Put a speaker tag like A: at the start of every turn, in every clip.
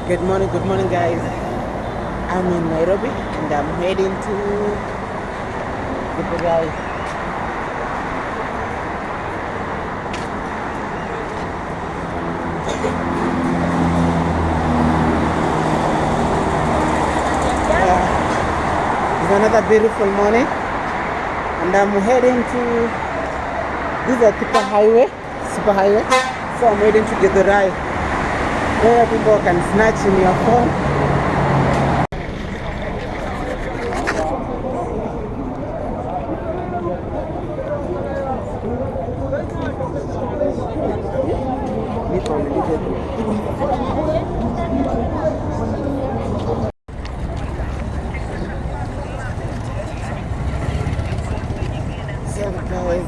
A: Good morning, guys. I'm in Nairobi and I'm heading to Kitengela. It's another beautiful morning, and I'm heading to this is a super highway, So I'm heading to Kitengela, where people can snatch in your phone. So guys,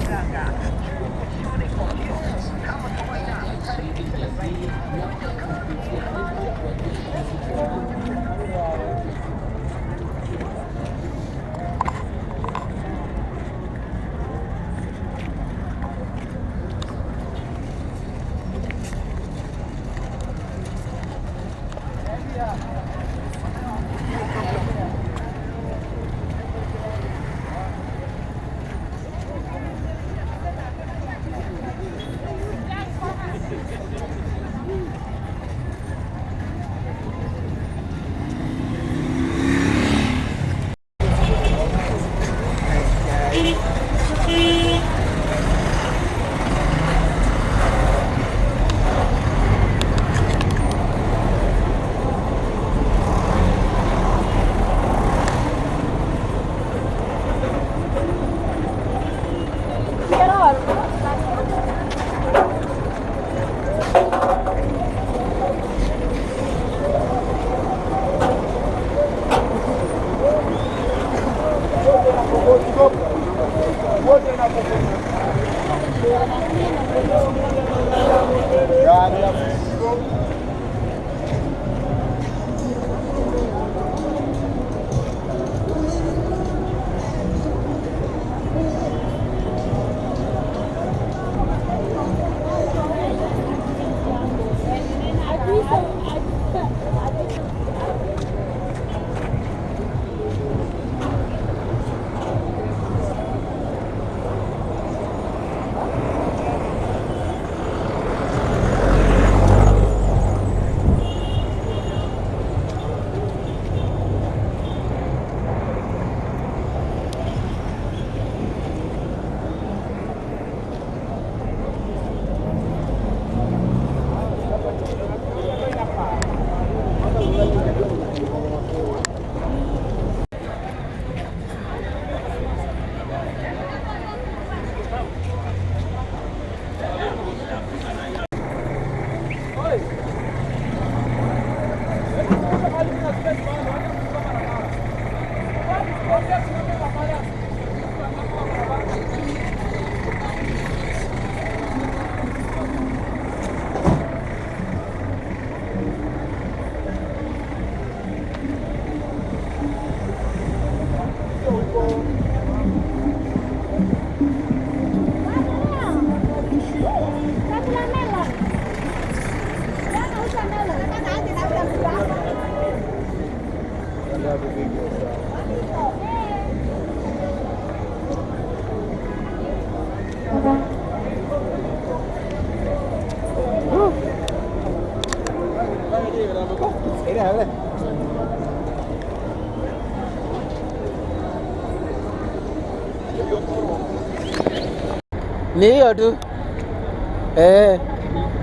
A: ni hiyo tu.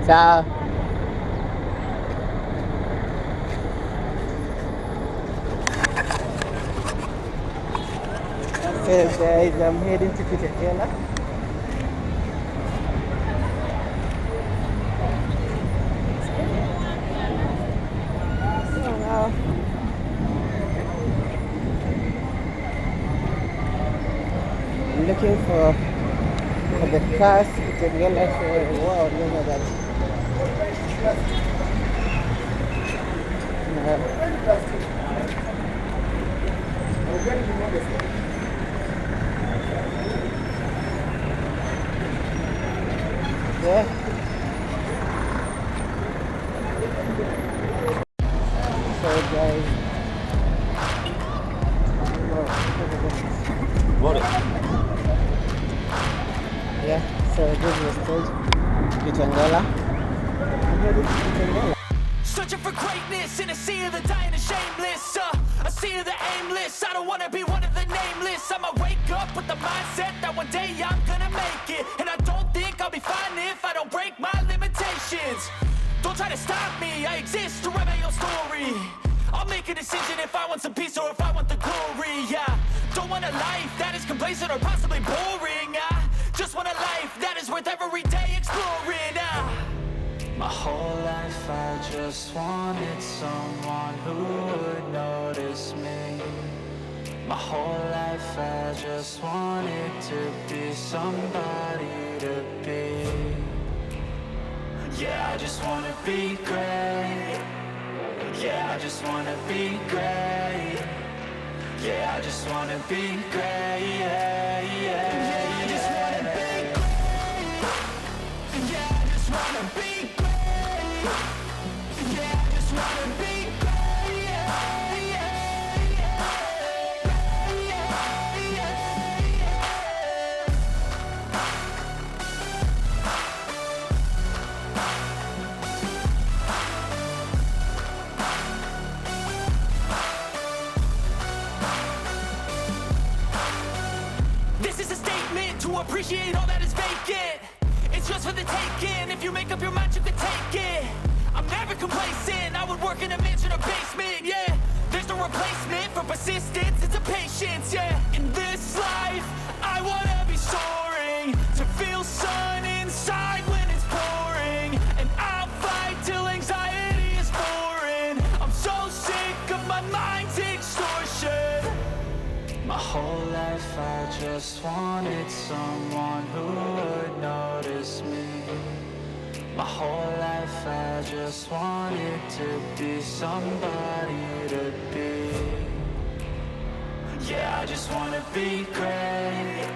A: Sawa. Okay guys, I'm heading to Kitengela. I'm looking for the cars Kitengela. Wow, look at that. Yeah. Kitengela.
B: Searching for greatness in a sea of the dying and shameless, a sea of the aimless. I don't wanna be one of the nameless. I'ma wake up with the mindset that one day I'm gonna make it, and I don't think I'll be fine if I don't break my limitations. Don't try to stop me, I exist to write my own story. I'll make a decision if I want some peace or if I want the glory, yeah. Don't want a life that is complacent or possibly boring, I just want a life that is worth every day exploring, My whole life I just wanted someone who would notice me. My whole life I just wanted to be somebody to be. Yeah, I just wanna be great. Yeah, I just wanna be great. Yeah, I just wanna be great. Yeah, yeah, I just wanna be great. Yeah, I just wanna be great. Yeah, I just wanna be great. Yeah, yeah, This is a statement to appreciate all that is vacant. It's just for the taking. If you make up your mind, you can take it. I'm never complacent. I would work in a mansion or basement, yeah. There's no replacement for persistence, it's a patience, yeah. In this life, I wanna be soaring, to feel sun inside when it's pouring, and I'll fight till anxiety is foreign. I'm so sick of my mind's extortion. My whole life I just wanted someone who would notice me. My whole life I just wanted to be somebody to be. Yeah, I just wanna be great.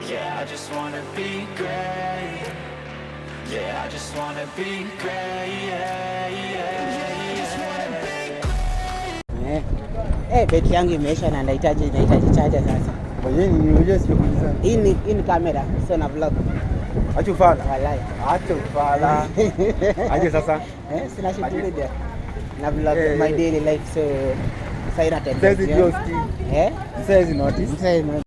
B: Yeah, I just wanna be great. Yeah, I just wanna be great. Yeah, yeah, I just wanna be great.
A: Betri yangu imeisha na nahitaji charger sasa. Hii ni kamera, sio na vlog.
C: Acha ufala.
A: Walai.
C: Acha ufala. Aje sasa.
A: Sina shoot video. Na vlog my daily life, so sasa ina
C: Says it yours.
A: Eh?
C: Says notice.